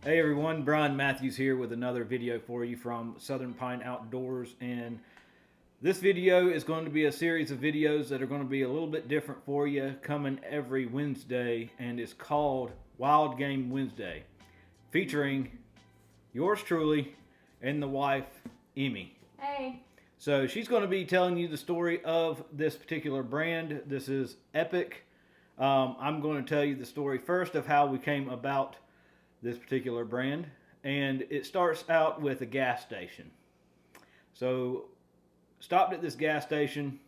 Hey everyone, Brian Matthews here with another video for you from Southern Pine Outdoors, and this video is going to be a series of videos that are going to be a little bit different for you, coming every Wednesday, and it's called Wild Game Wednesday, featuring yours truly and the wife, Emmy. Hey. So she's going to be telling you the story of this particular brand. This is Epic. I'm going to tell you the story first of how we came about this particular brand, and it starts out with a gas station. So stopped at this gas station,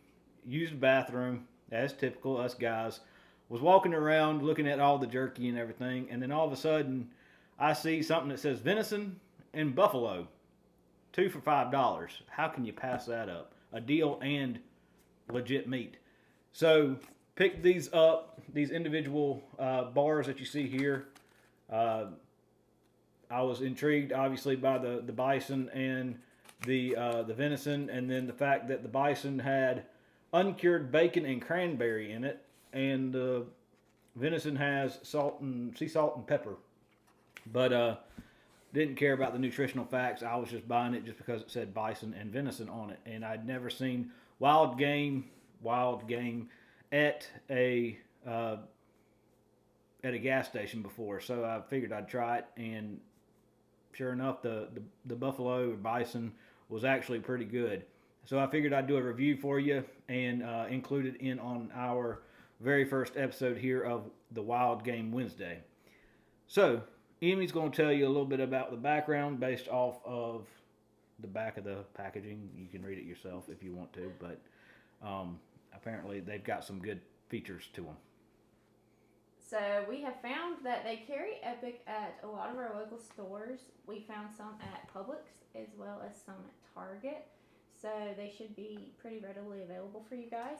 used the bathroom as typical us guys, was walking around looking at all the jerky and everything, and then all of a sudden I see something that says venison and buffalo, 2 for $5. How can you pass that up? A deal and legit meat. So picked these up, these individual bars that you see here. I was intrigued, obviously, by the bison and the venison, and then the fact that the bison had uncured bacon and cranberry in it, and the venison has sea salt and pepper. But didn't care about the nutritional facts. I was just buying it just because it said bison and venison on it, and I'd never seen wild game at a gas station before, so I figured I'd try it, and sure enough, the buffalo or bison was actually pretty good. So I figured I'd do a review for you and include it in on our very first episode here of the Wild Game Wednesday. So Emmy's going to tell you a little bit about the background based off of the back of the packaging. You can read it yourself if you want to, but apparently they've got some good features to them. So we have found that they carry Epic at a lot of our local stores. We found some at Publix as well as some at Target. So they should be pretty readily available for you guys.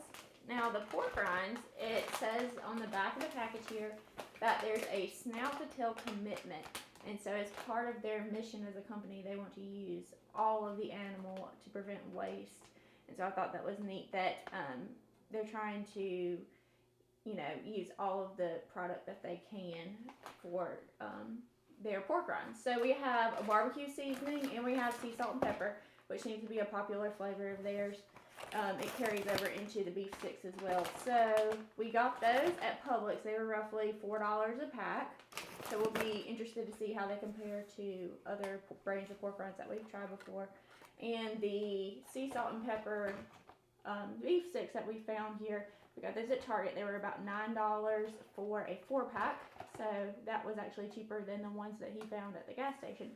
Now the pork rinds, it says on the back of the package here that there's a snout to tail commitment. And so as part of their mission as a company, they want to use all of the animal to prevent waste. And so I thought that was neat that they're trying to use all of the product that they can for their pork rinds. So we have a barbecue seasoning and we have sea salt and pepper, which seems to be a popular flavor of theirs. It carries over into the beef sticks as well. So we got those at Publix. They were roughly $4 a pack. So we'll be interested to see how they compare to other brands of pork rinds that we've tried before. And the sea salt and pepper beef sticks that we found here, we got those at Target. They were about $9 for a 4-pack. So that was actually cheaper than the ones that he found at the gas station.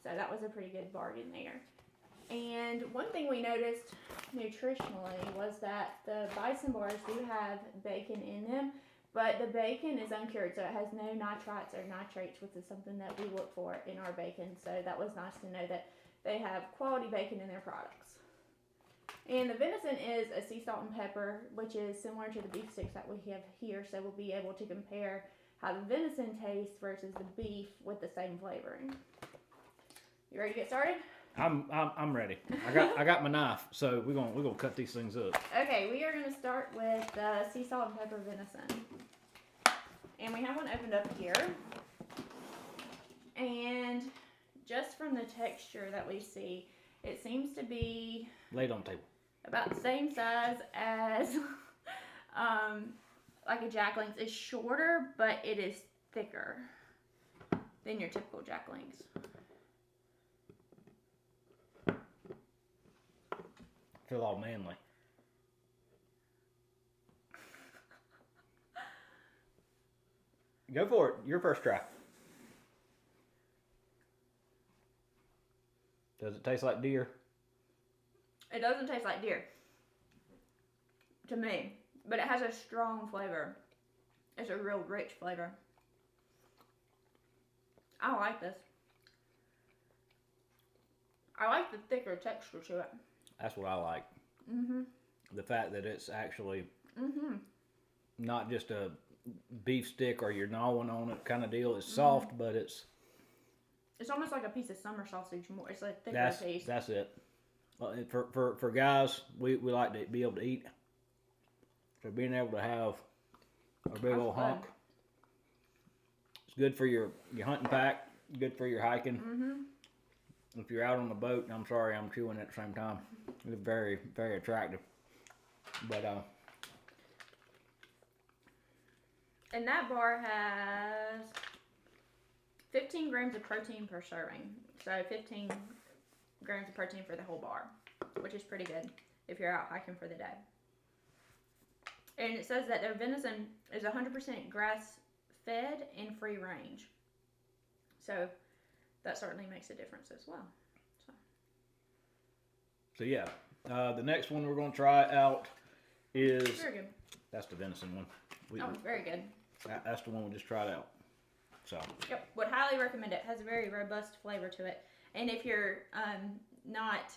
So that was a pretty good bargain there. And one thing we noticed nutritionally was that the bison bars do have bacon in them, but the bacon is uncured, so it has no nitrites or nitrates, which is something that we look for in our bacon. So that was nice to know that they have quality bacon in their products. And the venison is a sea salt and pepper, which is similar to the beef sticks that we have here, so we'll be able to compare how the venison tastes versus the beef with the same flavoring. You ready to get started? I'm ready. I got my knife, so we're gonna cut these things up. Okay, we are gonna start with the sea salt and pepper venison, and we have one opened up here. And just from the texture that we see, it seems to be laid on the table about the same size as like a Jack Link's. It's shorter, but it is thicker than your typical Jack Link's. Feel all manly. Go for it. Your first try. Does it taste like deer? It doesn't taste like deer to me, but it has a strong flavor. It's a real rich flavor. I like this. I like the thicker texture to it. That's what I like. The fact that it's actually not just a beef stick or you're gnawing on it kind of deal. It's soft, but it's almost like a piece of summer sausage more. It's like thicker piece. That's it. For guys, we like to be able to eat. So being able to have a big old hunk, it's good for your hunting pack. Good for your hiking. Mm-hmm. If you're out on the boat, I'm sorry, I'm chewing at the same time. It's very, very attractive. But and that bar has 15 grams of protein per serving. So 15 grams of protein for the whole bar, which is pretty good if you're out hiking for the day. And it says that their venison is 100% grass-fed and free range. So that certainly makes a difference as well. So yeah, the next one we're going to try out is... Very good. That's the venison one. It's very good. That's the one we just tried out. So. Yep, would highly recommend it. It has a very robust flavor to it. And if you're not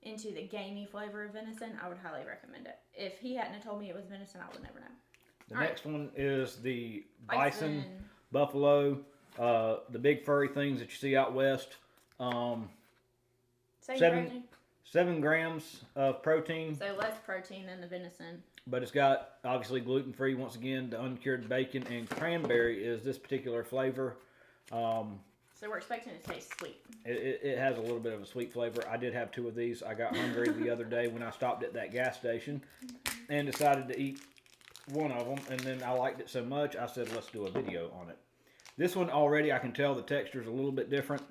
into the gamey flavor of venison, I would highly recommend it. If he hadn't have told me it was venison, I would never know. The next one is the Bison. Buffalo, the big furry things that you see out west. Same 7 grams of protein. So less protein than the venison. But it's got, obviously, gluten-free, once again, the uncured bacon, and cranberry is this particular flavor. So we're expecting it to taste sweet. It has a little bit of a sweet flavor. I did have 2 of these. I got hungry the other day when I stopped at that gas station and decided to eat one of them. And then I liked it so much, I said, let's do a video on it. This one already, I can tell the texture is a little bit different.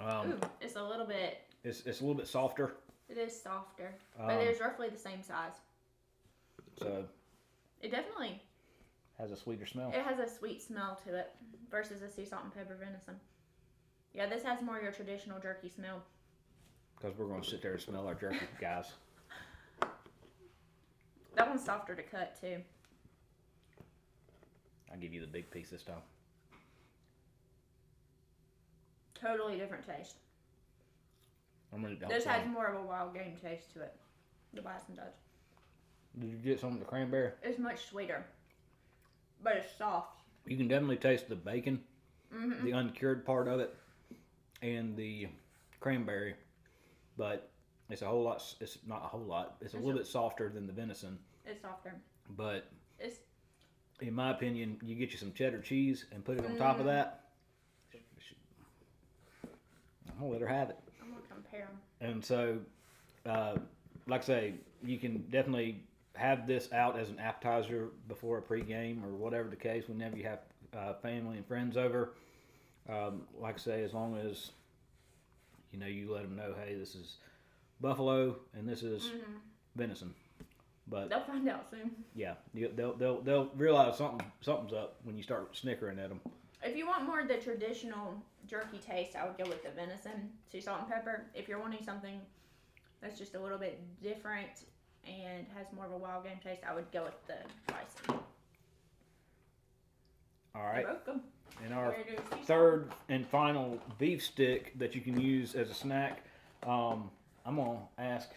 Ooh, it's a little bit... It's a little bit softer. It is softer, but it's roughly the same size. So it definitely has a sweeter smell. It has a sweet smell to it versus a sea salt and pepper venison. Yeah, this has more your traditional jerky smell. Because we're going to sit there and smell our jerky, guys. That one's softer to cut too. I'll give you the big piece this time. Totally different taste. This has more of a wild game taste to it. The Bison does. Did you get some of the cranberry? It's much sweeter, but it's soft. You can definitely taste the bacon, the uncured part of it, and the cranberry. But it's a whole lot. It's not a whole lot. It's a little bit softer than the venison. It's softer. But it's, in my opinion, you get you some cheddar cheese and put it on top of that. I'm gonna let her have it. I'm gonna compare them. And so, like I say, you can definitely have this out as an appetizer before a pregame or whatever the case. Whenever you have family and friends over, like I say, as long as you let them know, hey, this is buffalo and this is venison. But they'll find out soon. Yeah, they'll realize something's up when you start snickering at them. If you want more of the traditional jerky taste, I would go with the venison, sea salt and pepper. If you're wanting something that's just a little bit different and has more of a wild game taste, I would go with the Bison. All right. You're welcome. And our third and final beef stick that you can use as a snack, I'm going to ask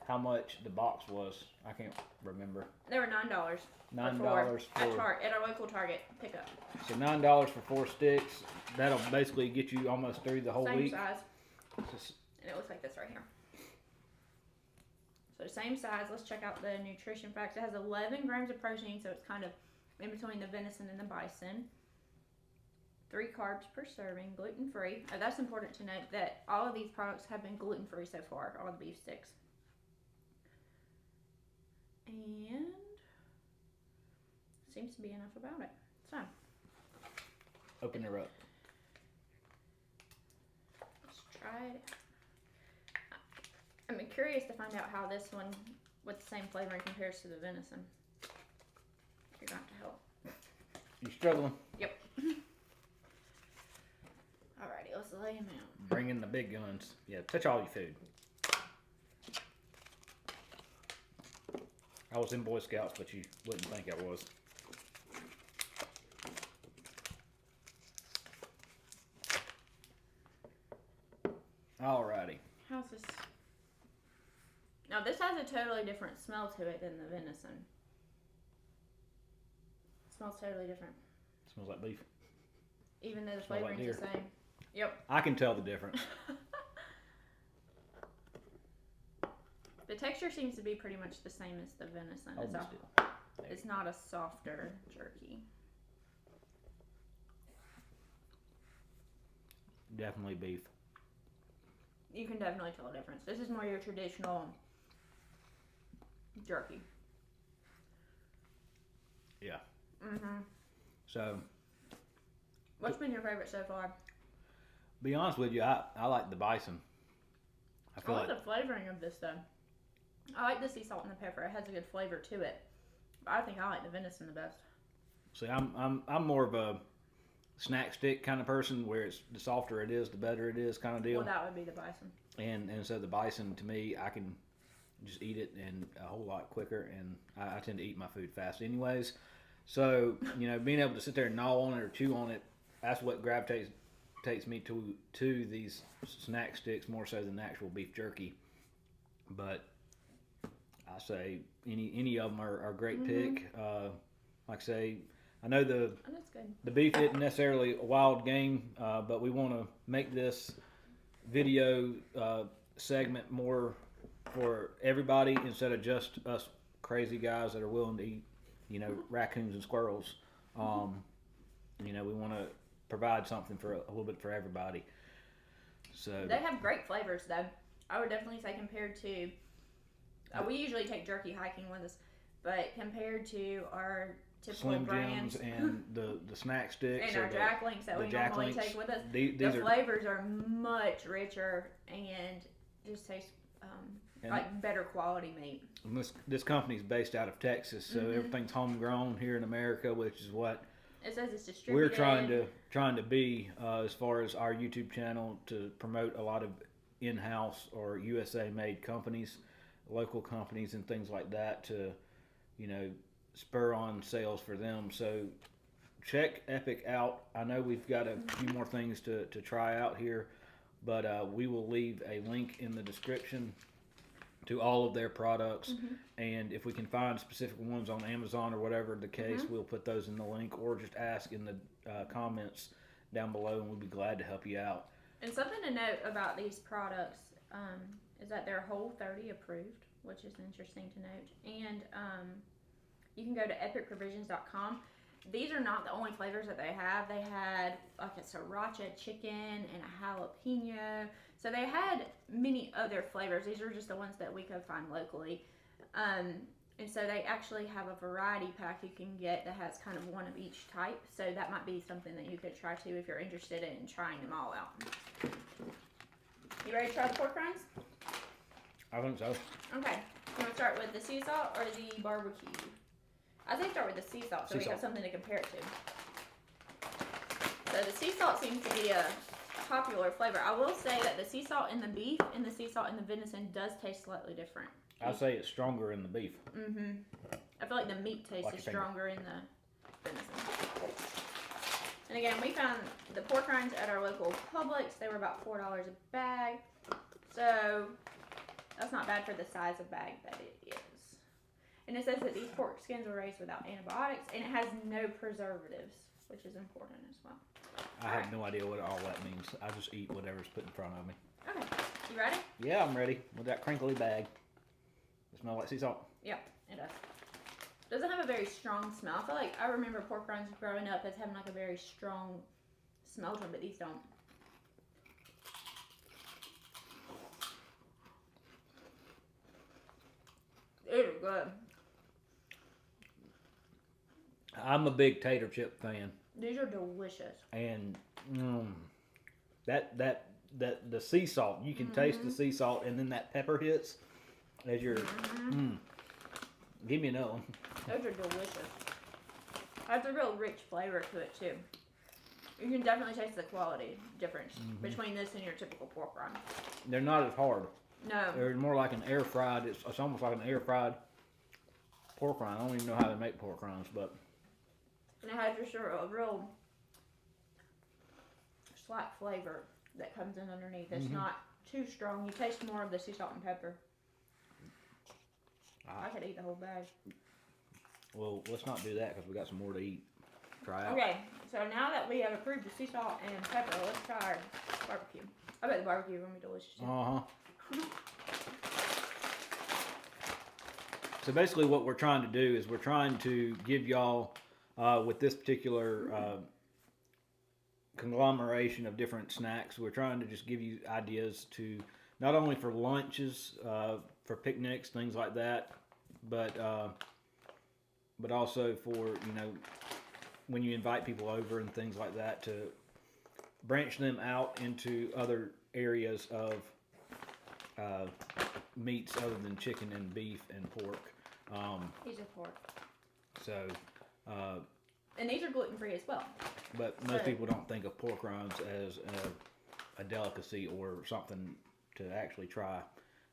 how much the box was. I can't remember. They were $9. $9 at our local Target pickup. So $9 for 4 sticks. That'll basically get you almost through the whole week. Same size. And it looks like this right here. So same size. Let's check out the nutrition facts. It has 11 grams of protein, so it's kind of in between the venison and the bison. 3 carbs per serving, gluten-free. Oh, that's important to note that all of these products have been gluten-free so far, all the beef sticks. And seems to be enough about it. So, open her up. Let's try it. I'm curious to find out how this one, with the same flavoring, compares to the venison. You're going to have to help. You struggling? Yep. Alrighty, let's lay them out. Bring in the big guns. Yeah, touch all your food. I was in Boy Scouts, but you wouldn't think I was. Alrighty. How's this? Now this has a totally different smell to it than the venison. It smells totally different. Smells like beef. Even though the Smells like flavoring's the same. Yep. I can tell the difference. The texture seems to be pretty much the same as the venison. It's not a softer jerky. definitely beef. You can definitely tell a difference. This is more your traditional jerky. Yeah. Mm-hmm. So, What's been your favorite so far? be honest with you, I like the bison. I I feel like like the flavoring of this though. I like the sea salt and the pepper. It has a good flavor to it. But I think I like the venison the best. see, I'm more of a snack stick kind of person, where it's the softer it is, the better it is, kind of deal. Well, that would be the bison. And so the bison, to me, I can just eat it and a whole lot quicker, and I tend to eat my food fast anyways. So, being able to sit there and gnaw on it or chew on it, that's what takes me to these snack sticks more so than actual beef jerky. But I say any of them are a great pick. Like I say, I know That's good. the beef isn't necessarily a wild game, but we want to make this video segment more for everybody instead of just us crazy guys that are willing to eat, raccoons and squirrels. We want to provide something for a little bit for everybody. So They have great flavors though. I would definitely say compared to, we usually take jerky hiking with us, but compared to our typical Slim brands Jims and the snack sticks and our Jack Links that we normally take with us, these the are flavors are much richer and just taste like better quality meat. this company's based out of Texas, so everything's homegrown here in America, which is what It says it's distributed. we're trying to be as far as our YouTube channel, to promote a lot of in-house or USA made companies, local companies and things like that, to spur on sales for them. So check Epic out. I know we've got a few more things to try out here, but we will leave a link in the description to all of their products, and if we can find specific ones on Amazon or whatever the case, we'll put those in the link, or just ask in the comments down below, and we'll be glad to help you out. And something to note about these products is that they're Whole30 approved, which is interesting to note. And you can go to epicprovisions.com. These are not the only flavors that they have. They had like a sriracha chicken and a jalapeno. So they had many other flavors. These are just the ones that we could find locally. And so they actually have a variety pack you can get that has kind of one of each type. So that might be something that you could try too if you're interested in trying them all out. You ready to try the pork rinds? I think so. Okay. You want to start with the sea salt or the barbecue? I think start with the sea salt so we have something to compare it to. So the sea salt seems to be a popular flavor. I will say that the sea salt in the beef and the sea salt in the venison does taste slightly different. I'd say it's stronger in the beef. I feel like the meat taste is stronger in the venison. And again, we found the pork rinds at our local Publix. They were about $4 a bag. So that's not bad for the size of bag that it is. And it says that these pork skins were raised without antibiotics, and it has no preservatives, which is important as well. I have no idea what all that means. I just eat whatever's put in front of me. Okay, you ready? Yeah, I'm ready with that crinkly bag. It smells like sea salt. Yeah, it does. Doesn't have a very strong smell. I feel like I remember pork rinds growing up as having like a very strong smell to them, but these don't. These are good. I'm a big tater chip fan. These are delicious. And the sea salt, you can taste the sea salt, and then that pepper hits as you're. Give me another one. Those are delicious. Has a real rich flavor to it too. You can definitely taste the quality difference between this and your typical pork rind. They're not as hard. No. They're more like an air fried. It's almost like an air fried pork rind. I don't even know how they make pork rinds, but. And it has just a real slight flavor that comes in underneath. It's not too strong. You taste more of the sea salt and pepper. I could eat the whole bag. Well, let's not do that because we got some more to eat. Try out. Okay, so now that we have approved the sea salt and pepper, let's try our barbecue. I bet the barbecue is going to be delicious too. So basically what we're trying to do is we're trying to give y'all, with this particular conglomeration of different snacks. We're trying to just give you ideas to not only for lunches, for picnics, things like that, but also for when you invite people over and things like that, to branch them out into other areas of meats other than chicken and beef and pork. These are pork. So. And these are gluten free as well. But most people don't think of pork rinds as a delicacy or something to actually try.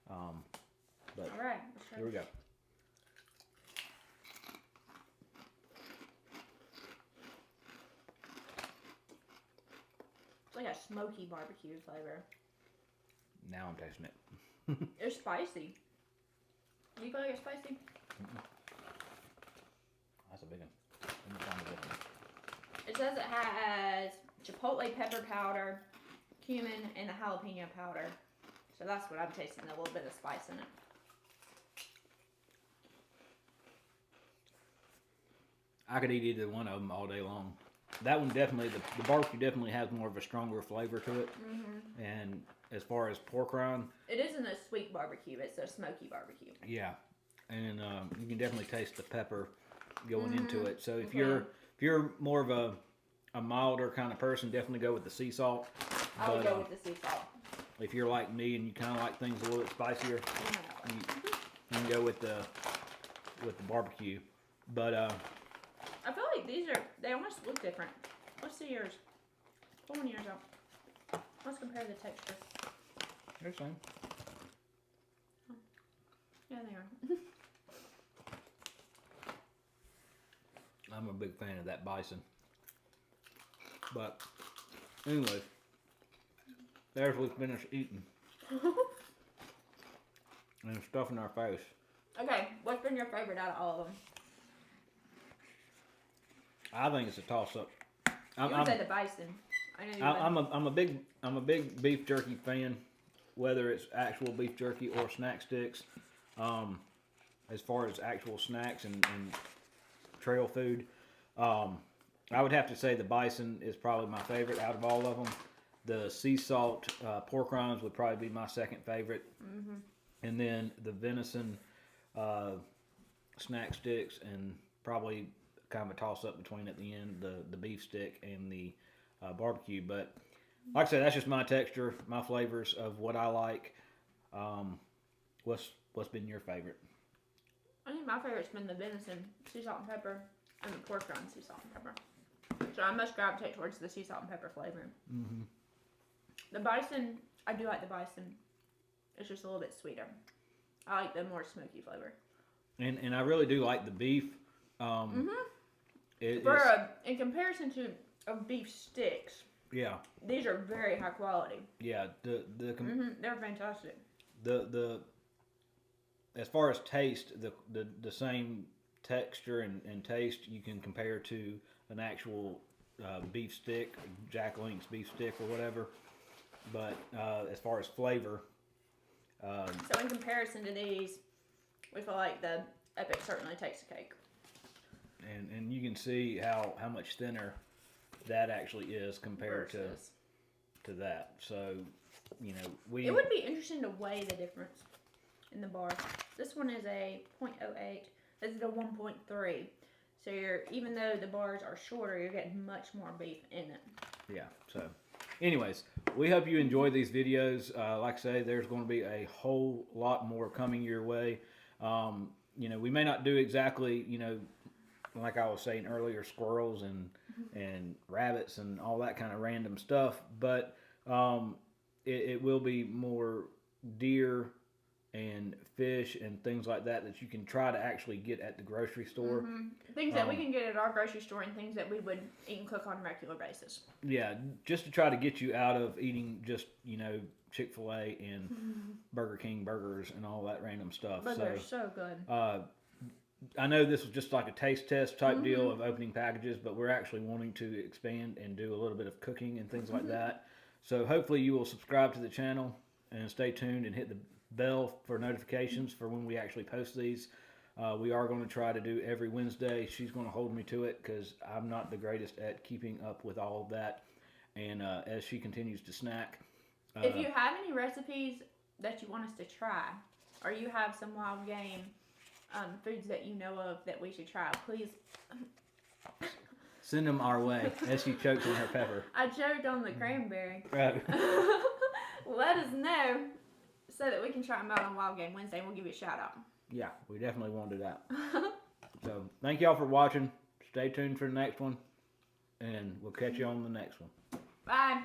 But all right, here we go. It's like a smoky barbecue flavor. Now I'm tasting it. It's spicy. Do you feel like it's spicy? That's a big one. Let me find a big one. It says it has chipotle pepper powder, cumin, and a jalapeno powder. So that's what I'm tasting, a little bit of spice in it. I could eat either one of them all day long. That one definitely, the barbecue definitely has more of a stronger flavor to it. Mm-hmm. And as far as pork rind, it isn't a sweet barbecue, it's a smoky barbecue. Yeah, and you can definitely taste the pepper going into it. So if you're more of a milder kind of person, definitely go with the sea salt. I would go with the sea salt. If you're like me and you kind of like things a little bit spicier, you can go with the barbecue. But I feel like they almost look different. Let's see yours. Pull one of yours out. Let's compare the texture. they're the same. Yeah, they are. I'm a big fan of that bison. But anyway, there's we finished eating and stuffing our face. Okay, what's been your favorite out of all of them? I think it's a toss up. You would say the bison. I know you would. I'm a big beef jerky fan, whether it's actual beef jerky or snack sticks. As far as actual snacks and trail food, I would have to say the bison is probably my favorite out of all of them. The sea salt pork rinds would probably be my second favorite, and then the venison snack sticks, and probably kind of a toss up between at the end the beef stick and the barbecue. But like I said, that's just my texture, my flavors of what I like. What's been your favorite? I think my favorite's been the venison, sea salt and pepper, and the pork rind, sea salt and pepper. So I must gravitate towards the sea salt and pepper flavor. Mm-hmm. The bison, I do like the bison. It's just a little bit sweeter. I like the more smoky flavor. And I really do like the beef. In comparison to beef sticks, yeah, these are very high quality. Yeah, they're fantastic. The as far as taste, the same texture and taste you can compare to an actual beef stick, Jack Link's beef stick or whatever. But as far as flavor, so in comparison to these, we feel like the Epic certainly takes the cake. And you can see how much thinner that actually is compared to that. So, it would be interesting to weigh the difference in the bar. This one is a 0.08. This is a 1.3. So even though the bars are shorter, you're getting much more beef in it. Yeah. So, anyways, we hope you enjoy these videos. Like I say, there's going to be a whole lot more coming your way. We may not do exactly, like I was saying earlier, squirrels and rabbits and all that kind of random stuff, but it will be more deer and fish and things like that you can try to actually get at the grocery store. Things that we can get at our grocery store and things that we would eat and cook on a regular basis. Yeah, just to try to get you out of eating just, Chick-fil-A and Burger King burgers and all that random stuff. But they're so good. I know this was just like a taste test type deal of opening packages, but we're actually wanting to expand and do a little bit of cooking and things like that. So hopefully you will subscribe to the channel and stay tuned and hit the bell for notifications for when we actually post these. We are going to try to do every Wednesday. She's going to hold me to it because I'm not the greatest at keeping up with all of that. And as she continues to snack. If you have any recipes that you want us to try, or you have some wild game foods that you know of that we should try, please send them our way as she chokes on her pepper. I choked on the cranberry. Right. Let us know so that we can try them out on Wild Game Wednesday and we'll give you a shout out. Yeah, we definitely want to do that. So, thank y'all for watching. Stay tuned for the next one. And we'll catch you on the next one. Bye.